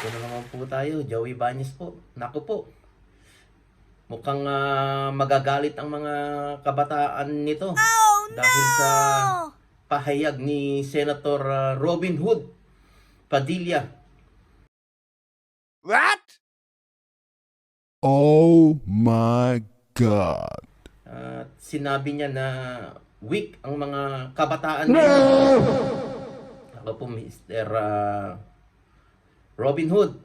Ito na naman po tayo, Joey Banyes po. Naku po, mukhang magagalit ang mga kabataan nito dahil sa pahayag ni Senator Robin Hood Padilla. What? Oh my God. At sinabi niya na weak ang mga kabataan nito. Ako po, Mr. Robin Hood,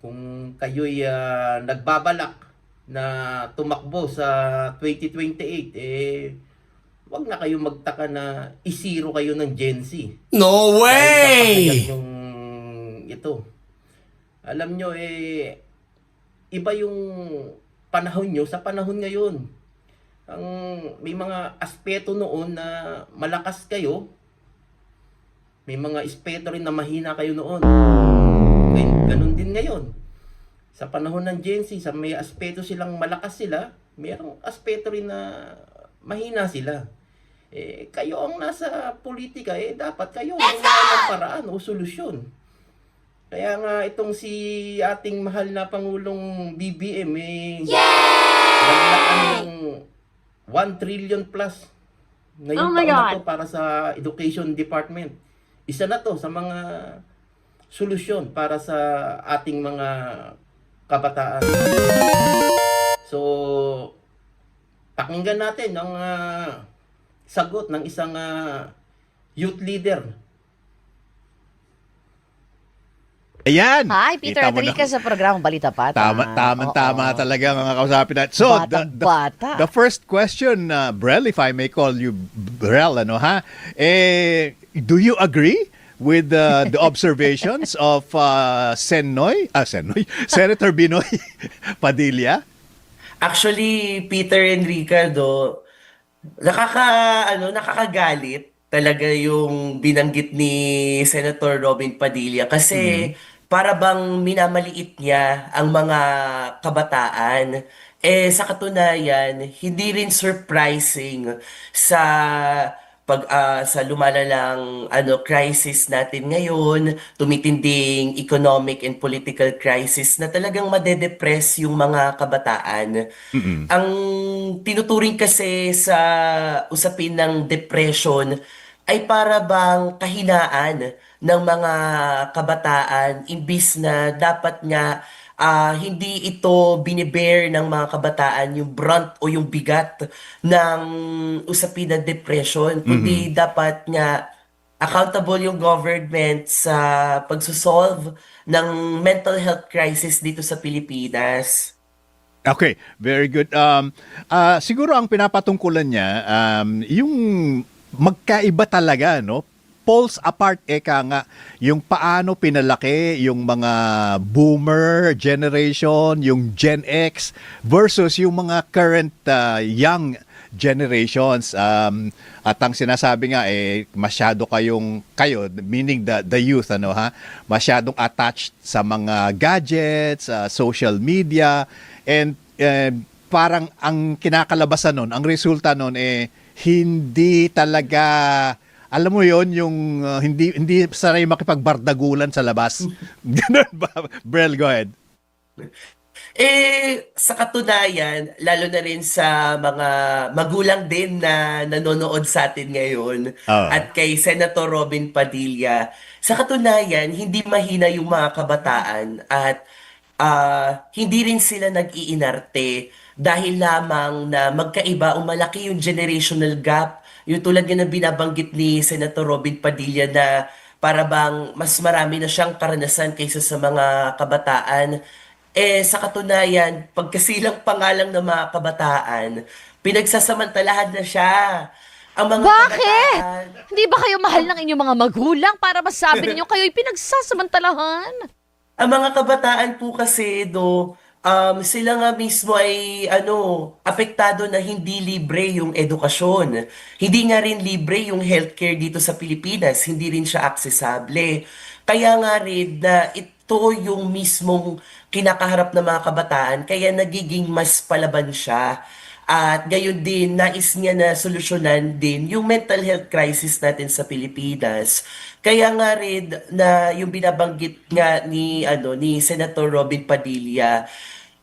kung kayo'y nagbabalak na tumakbo sa 2028, wag na kayo magtaka na isiro kayo ng Gen Z. No Dahil sa way! pahayag yung ito. Alam nyo, iba yung panahon nyo sa panahon ngayon. May mga aspeto noon na malakas kayo, may mga aspeto rin na mahina kayo noon. Ganun din ngayon. Sa panahon ng Gen Z, sa may aspeto silang malakas sila, mayroong aspeto rin na mahina sila. Kayo ang nasa politika, dapat kayo ang ng paraan o solusyon. Kaya nga itong si ating mahal na Pangulong BBM, naglaan ng 1 trillion plus ngayong taon na to para sa Education Department. Isa na to sa mga solusyon para sa ating mga kabataan. So, pakinggan natin ang sagot ng isang youth leader. Ayan. Hi, Peter Kita mo Enriquez sa programang Balita Bata. Tama talaga mga kausapin natin. So, Batang-bata. the first question, Brel, if I may call you Brel, do you agree with the observations of Senator Binoy Padilla? Actually, Peter and Ricardo, nakakagalit talaga yung binanggit ni Senator Robin Padilla kasi para bang minamaliit niya ang mga kabataan. Sa katunayan, hindi rin surprising sa sa lumalalang crisis natin ngayon, tumitinding economic and political crisis na talagang madedepress yung mga kabataan. Ang tinuturing kasi sa usapin ng depression ay para bang kahinaan ng mga kabataan imbis na dapat nga hindi ito binibear ng mga kabataan yung brunt o yung bigat ng usapin ng depression, kundi dapat nga accountable yung government sa pagsosolve ng mental health crisis dito sa Pilipinas. Okay, very good. Siguro ang pinapatungkulan niya, yung magkaiba talaga, no? Poles apart, nga, yung paano pinalaki yung mga boomer generation, yung Gen X versus yung mga current young generations. At ang sinasabi nga, masyado kayo, meaning the youth, masyadong attached sa mga gadgets, social media, and parang ang kinakalabasan nun, ang resulta nun, hindi talaga, alam mo yon yung hindi sanay makipagbardagulan sa labas. Ganun ba? Brel, go ahead. Sa katunayan, lalo na rin sa mga magulang din na nanonood sa atin ngayon at kay Senator Robin Padilla, sa katunayan, hindi mahina yung mga kabataan at hindi rin sila nag-iinarte dahil lamang na magkaiba o malaki yung generational gap. Yung tulad nga na binabanggit ni Senator Robin Padilla na para bang mas marami na siyang karanasan kaysa sa mga kabataan. Sa katunayan, pagkasilang pangalang ng mga kabataan, pinagsasamantalahan na siya. Ang mga Bakit? kabataan, Hindi ba kayo mahal ng inyong mga magulang para masabi ninyo kayo'y pinagsasamantalahan? ang mga kabataan po kasi sila nga mismo ay apektado na hindi libre yung edukasyon. Hindi nga rin libre yung healthcare dito sa Pilipinas, hindi rin siya aksesable. Kaya nga rin na ito yung mismong kinakaharap ng mga kabataan, kaya nagiging mas palaban siya. At gayon din, nais niya na solusyonan din yung mental health crisis natin sa Pilipinas. Kaya nga rin na yung binabanggit nga ni Senator Robin Padilla,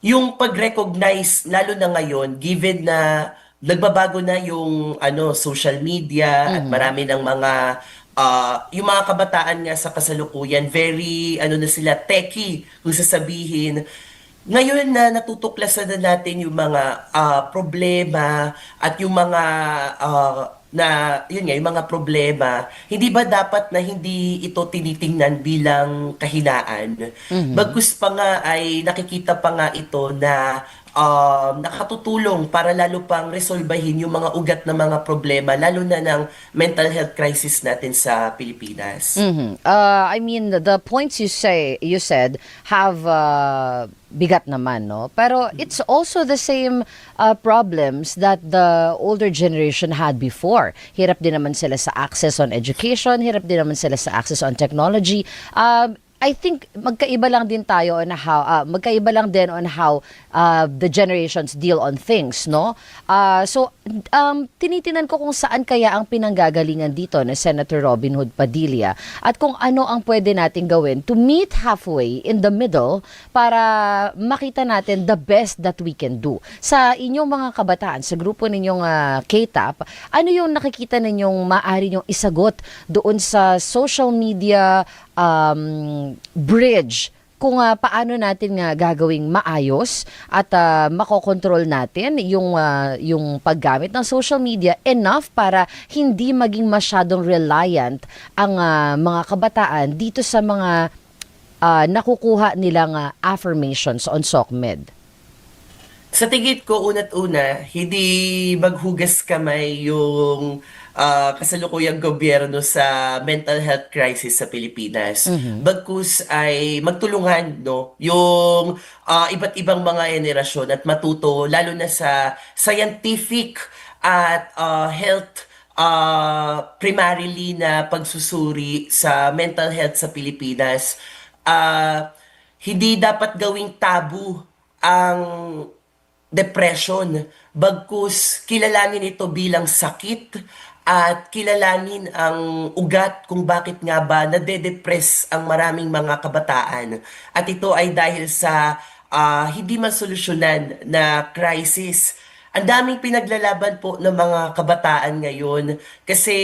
yung pag-recognize lalo na ngayon given na nagbabago na yung social media at marami ng mga yung mga kabataan nga sa kasalukuyan very na sila techie kung sasabihin. Ngayon na natutuklasan na natin yung mga problema at yung mga yun nga, yung mga problema, hindi ba dapat na hindi ito tinitingnan bilang kahinaan? Bagkus pa nga ay nakikita pa nga ito na nakatutulong para lalo pang resolbahin yung mga ugat na mga problema, lalo na ng mental health crisis natin sa Pilipinas. I mean, the points you said have bigat naman, no? Pero it's also the same problems that the older generation had before. Hirap din naman sila sa access on education, hirap din naman sila sa access on technology. I think magkaiba lang din tayo on how magkaiba lang din on how the generations deal on things, no? So tinitinan ko kung saan kaya ang pinanggagalingan dito ni Senator Robin Hood Padilla at kung ano ang pwede nating gawin to meet halfway in the middle para makita natin the best that we can do. Sa inyong mga kabataan, sa grupo ninyong K-TAP, ano yung nakikita ninyong maaari nyong isagot doon sa social media bridge kung paano natin nga gagawing maayos at makokontrol natin yung paggamit ng social media enough para hindi maging masyadong reliant ang mga kabataan dito sa mga nakukuha nilang affirmations on SOCMED. Sa tingin ko, una't una, hindi maghugas kamay yung kasalukuyang gobyerno sa mental health crisis sa Pilipinas. Bagkus ay magtulungan, no, yung iba't ibang mga henerasyon at matuto lalo na sa scientific at health primarily na pagsusuri sa mental health sa Pilipinas. Hindi dapat gawing tabu ang depression, bagkus kilalanin ito bilang sakit at kilalanin ang ugat kung bakit nga ba nade-depress ang maraming mga kabataan. At ito ay dahil sa hindi masolusyonan na crisis. Ang daming pinaglalaban po ng mga kabataan ngayon kasi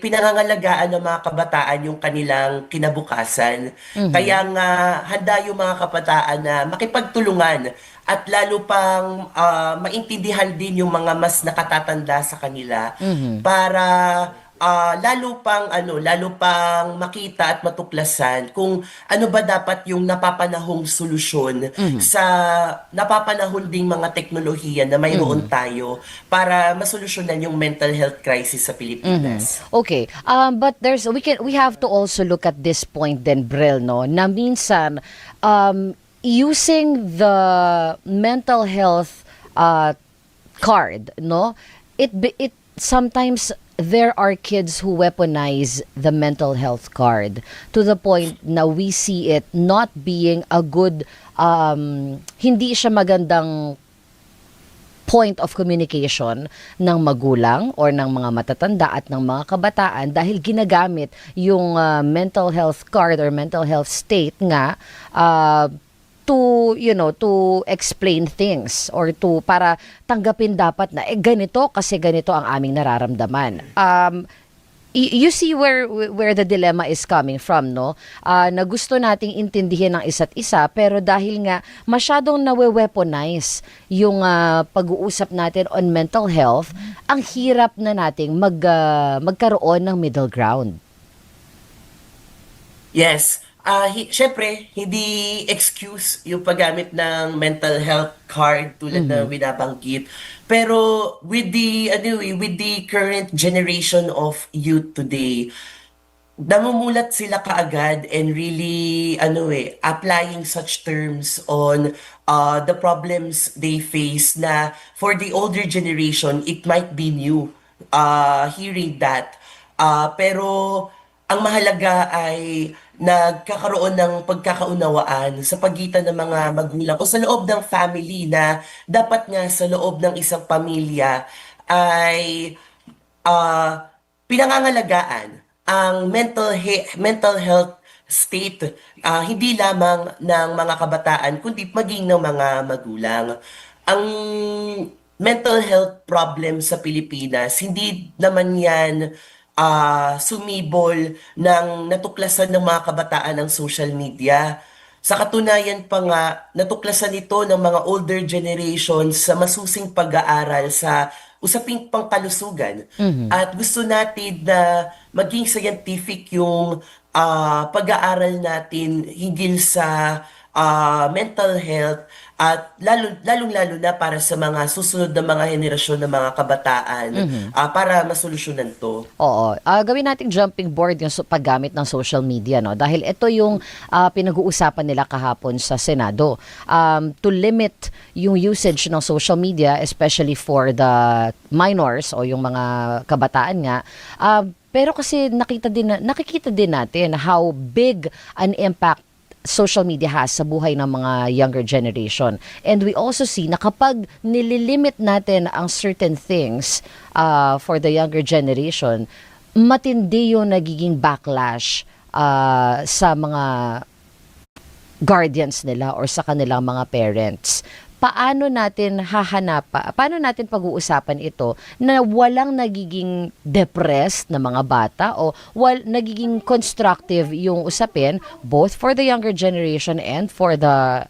pinangangalagaan ng mga kabataan yung kanilang kinabukasan. Kaya nga handa yung mga kabataan na makipagtulungan at lalo pang maintindihan din yung mga mas nakatatanda sa kanila para lalo pang makita at matuklasan kung ano ba dapat yung napapanahong solusyon sa napapanahon ding mga teknolohiya na mayroon tayo para masolusyonan yung mental health crisis sa Pilipinas. Okay. But we have to also look at this point then, Brel, no, na minsan using the mental health card, no, it sometimes there are kids who weaponize the mental health card to the point na we see it not being a good hindi siya magandang point of communication ng magulang or ng mga matatanda at ng mga kabataan dahil ginagamit yung mental health card or mental health state nga to explain things or para tanggapin dapat na ganito kasi ganito ang aming nararamdaman. You see where the dilemma is coming from, no? Na gusto nating intindihin ng isa't isa pero dahil nga masyadong nawe-weaponize yung pag-uusap natin on mental health, ang hirap na nating magkaroon ng middle ground. Yes. Syempre, hindi excuse yung paggamit ng mental health card tulad na binabanggit. Pero with the current generation of youth today, namumulat sila kaagad and really applying such terms on the problems they face na for the older generation, it might be new hearing that. Pero ang mahalaga ay nagkakaroon ng pagkakaunawaan sa pagitan ng mga magulang o sa loob ng family na dapat nga sa loob ng isang pamilya ay pinangangalagaan ang mental health state, hindi lamang ng mga kabataan kundi maging ng mga magulang. Ang mental health problem sa Pilipinas, hindi naman yan sumibol ng natuklasan ng mga kabataan ng social media. Sa katunayan pa nga, natuklasan ito ng mga older generations sa masusing pag-aaral sa usaping pangkalusugan. At gusto natin na maging scientific yung pag-aaral natin hinggil sa mental health at lalong-lalo na para sa mga susunod na mga henerasyon ng mga kabataan para masolusyonan to. Oo. Gawin nating jumping board yung paggamit ng social media, no? Dahil ito yung pinag-uusapan nila kahapon sa Senado. To limit yung usage ng social media, especially for the minors o yung mga kabataan nga, pero kasi nakikita din natin how big an impact social media has sa buhay ng mga younger generation. And we also see na kapag nililimit natin ang certain things for the younger generation, matindi yung nagiging backlash sa mga guardians nila or sa kanilang mga parents. Paano natin pag-uusapan ito na walang nagiging depressed na mga bata o nagiging constructive yung usapin both for the younger generation and for the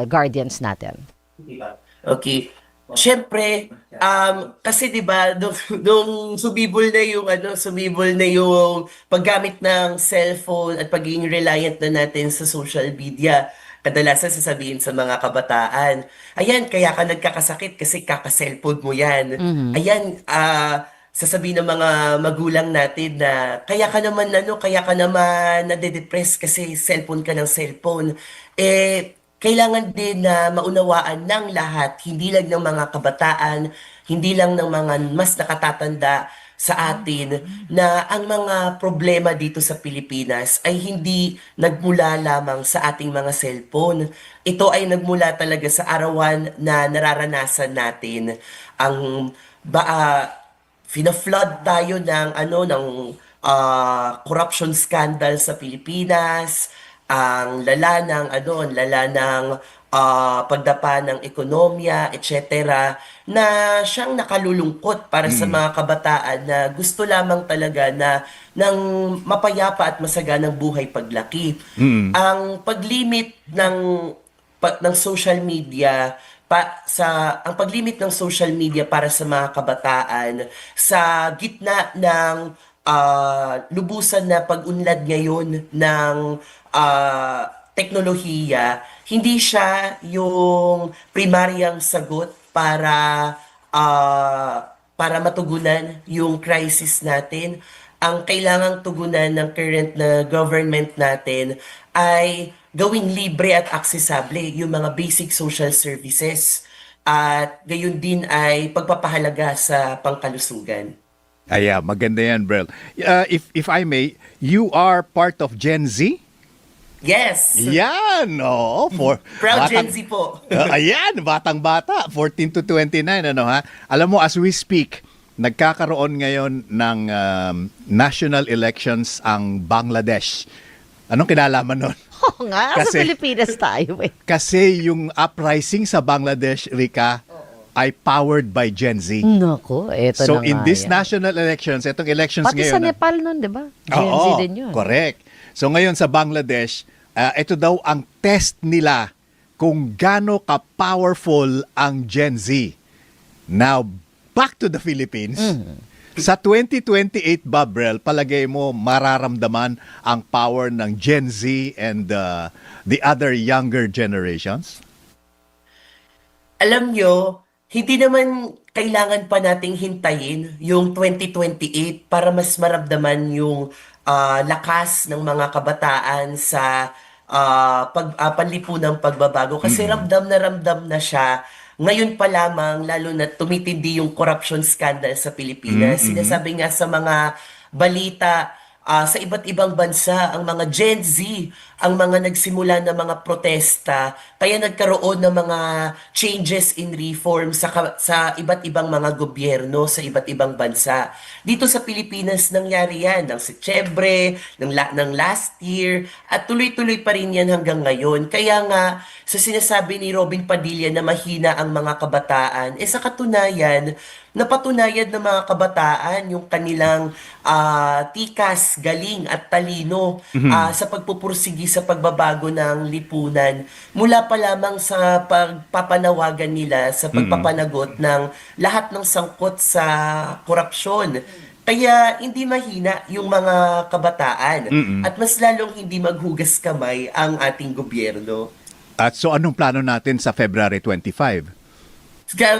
guardians natin? Diba? Okay. Siyempre, kasi 'di ba nung sumibol na yung paggamit ng cellphone at pagiging reliant na natin sa social media, kadalasan sasabihin sa mga kabataan, ayan, kaya ka nagkakasakit kasi kaka-cellphone mo yan. Ayan, sasabihin ng mga magulang natin na kaya ka naman nade-depress kasi cellphone ka ng cellphone. Kailangan din na maunawaan ng lahat, hindi lang ng mga kabataan, hindi lang ng mga mas nakatatanda sa atin, na ang mga problema dito sa Pilipinas ay hindi nagmula lamang sa ating mga cellphone. Ito ay nagmula talaga sa arawan na nararanasan natin. Fina-flood tayo ng corruption scandal sa Pilipinas, ang lala ng pagdapa ng ekonomiya, etc., na siyang nakalulungkot para sa mga kabataan na gusto lamang talaga ng mapayapa at masaganang buhay paglaki. Ang paglimit ng social media ang paglimit ng social media para sa mga kabataan sa gitna ng lubusan na pag-unlad ngayon ng teknolohiya, hindi siya yung primaryang sagot para matugunan yung crisis natin. Ang kailangang tugunan ng current na government natin ay gawing libre at aksesable yung mga basic social services, at gayon din ay pagpapahalaga sa pangkalusugan. Maganda yan, Brel. If I may, you are part of Gen Z? Yes! Yan, oo. Proud Gen Z po. Ayan, batang-bata, 14 to 29, ha? Alam mo, as we speak, nagkakaroon ngayon ng national elections ang Bangladesh. Anong kinalaman nun? Oo nga, sa Pilipinas tayo eh. Kasi yung uprising sa Bangladesh, Rika, ay powered by Gen Z. Nako, eto So na in nga these yan. national elections, itong elections Pati ngayon. sa Nepal nun, di ba? Gen Z din yun. Correct. So ngayon sa Bangladesh, ito daw ang test nila kung gaano ka-powerful ang Gen Z. Now, back to the Philippines. Sa 2028, Babrel, palagay mo mararamdaman ang power ng Gen Z and the other younger generations? Alam nyo, hindi naman kailangan pa nating hintayin yung 2028 para mas maramdaman yung lakas ng mga kabataan sa panlipunang pagbabago. Kasi ramdam na siya. Ngayon pa lamang, lalo na tumitindi yung corruption scandal sa Pilipinas. Sinasabi nga sa mga balita, sa iba't ibang bansa, ang mga Gen Z, ang mga nagsimula na mga protesta, kaya nagkaroon ng mga changes in reform sa iba't ibang mga gobyerno sa iba't ibang bansa. Dito sa Pilipinas nangyari yan ng Setyembre, ng last year, at tuloy-tuloy pa rin yan hanggang ngayon. Kaya nga, sa sinasabi ni Robin Padilla na mahina ang mga kabataan, sa katunayan, napatunayan ng mga kabataan yung kanilang tikas, galing at talino sa pagpupursigi sa pagbabago ng lipunan mula pa lamang sa pagpapanawagan nila sa pagpapanagot ng lahat ng sangkot sa korupsyon. Kaya hindi mahina yung mga kabataan at mas lalong hindi maghugas kamay ang ating gobyerno. At so anong plano natin sa February 25?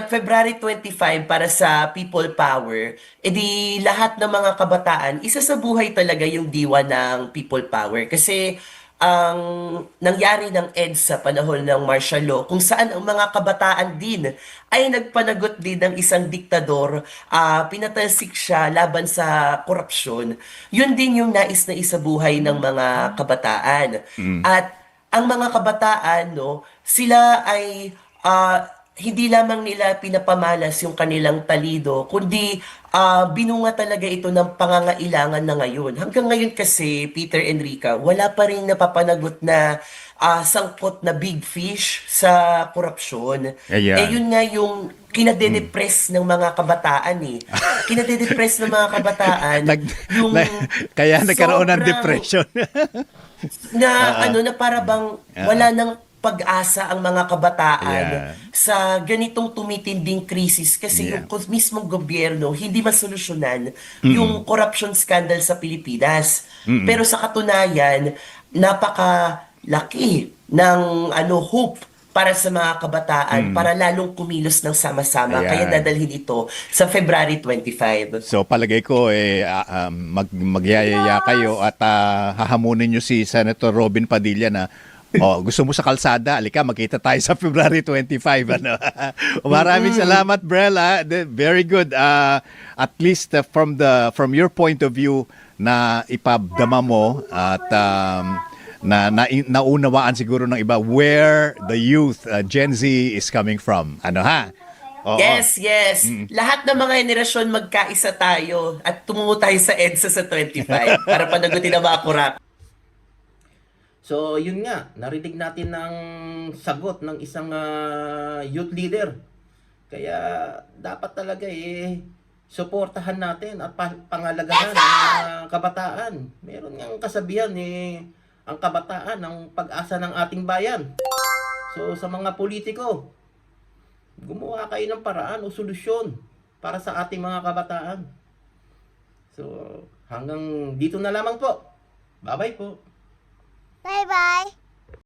February 25 para sa People Power, edi lahat ng mga kabataan, isa sa buhay talaga yung diwa ng People Power. Kasi ang nangyari ng EDSA sa panahon ng martial law, kung saan ang mga kabataan din ay nagpanagot din ng isang diktador, pinatalsik siya laban sa korupsyon, yun din yung nais na isabuhay ng mga kabataan. At ang mga kabataan, no, sila ay hindi lamang nila pinapamalas yung kanilang talido, kundi binunga talaga ito ng pangangailangan na ngayon. Hanggang ngayon kasi, Peter Enrica, wala pa rin napapanagot na sangkot na big fish sa korupsyon. Ayan. Yun nga yung kinadedepress ng mga kabataan eh. Kinadedepress ng mga kabataan yung Kaya nagkaroon ng sobrang- depression. na na para bang wala nang pag-asa ang mga kabataan Yeah. sa ganitong tumitinding krisis kasi Yeah. yung mismong gobyerno hindi masolusyonan yung corruption scandal sa Pilipinas. Pero sa katunayan, napakalaki ng hope para sa mga kabataan para lalong kumilos ng sama-sama. Ayan. Kaya dadalhin ito sa February 25. So palagay ko magyayaya kayo at hahamunin nyo si Senator Robin Padilla na gusto mo sa kalsada, alika magkita tayo sa February 25 ano. Maraming salamat Brel. Very good. At least from your point of view na ipabdama mo at naunawaan siguro ng iba where the youth Gen Z is coming from. Ano ha? Oo. Yes. Lahat ng mga henerasyon magkaisa tayo at tumungo tayo sa EDSA sa 25 para panagutin ang mga kurap. So, yun nga, narinig natin ng sagot ng isang youth leader. Kaya, dapat talaga suportahan natin at pangalagahan ang mga kabataan. Meron nga kasabihan ang kabataan ang pag-asa ng ating bayan. So, sa mga politiko, gumawa kayo ng paraan o solusyon para sa ating mga kabataan. So, hanggang dito na lamang po. Bye-bye po. Bye-bye.